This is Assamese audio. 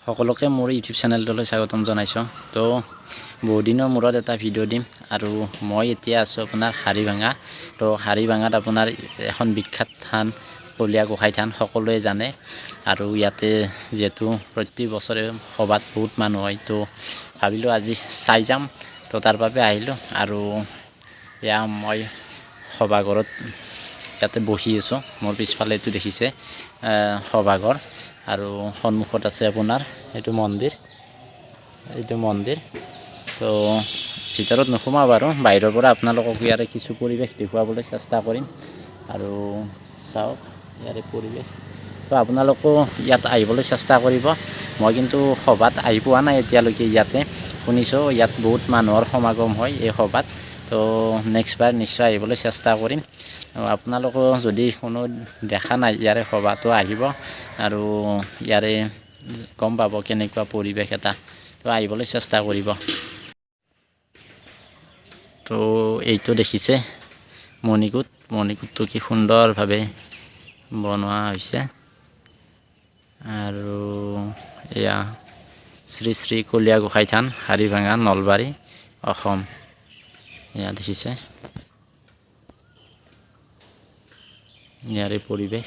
সকলোকে মোৰ ইউটিউব চেনেলটোলৈ স্বাগতম জনাইছোঁ। তো বহুদিনৰ মূৰত এটা ভিডিঅ' দিম আৰু মই এতিয়া আছোঁ আপোনাৰ হাৰিভাঙা। তো হাৰিভাঙাত আপোনাৰ এখন বিখ্যাত থান কলীয়া গোঁসাই থান সকলোৱে জানে আৰু ইয়াতে যিহেতু প্ৰতি বছৰে সভাত বহুত মানুহ হয়, তো ভাবিলোঁ আজি চাই যাম। তো তাৰ বাবে আহিলোঁ আৰু এয়া মই সভাঘৰত ইয়াতে বহি আছোঁ। মোৰ পিছফালে এইটো দেখিছে সভাঘৰ আৰু সন্মুখত আছে আপোনাৰ এইটো মন্দিৰ। তো ভিতৰত নোসোমাওঁ বাৰু, বাহিৰৰ পৰা আপোনালোকক ইয়াৰে কিছু পৰিৱেশ দেখুৱাবলৈ চেষ্টা কৰিম আৰু চাওক ইয়াৰে পৰিৱেশ। তো আপোনালোকো ইয়াত আহিবলৈ চেষ্টা কৰিব। মই কিন্তু সভাত আহি পোৱা নাই এতিয়ালৈকে। ইয়াতে শুনিছোঁ ইয়াত বহুত মানুহৰ সমাগম হয় এই সভাত। তো নেক্সট বাৰ নিশ্চয় আহিবলৈ চেষ্টা কৰিম। আপোনালোকো যদি কোনো দেখা নাই ইয়াৰে সভাটো আহিব আৰু ইয়াৰে গম পাব কেনেকুৱা পৰিৱেশ এটা। তো আহিবলৈ চেষ্টা কৰিব। তো এইটো দেখিছে মণিকূটটো কি সুন্দৰভাৱে বনোৱা হৈছে আৰু এয়া শ্ৰী শ্ৰী কলীয়া গোঁসাই থান, হাৰিভাঙা, নলবাৰী, অসম। এয়া দেখিছে ইয়াৰে পৰিৱেশ।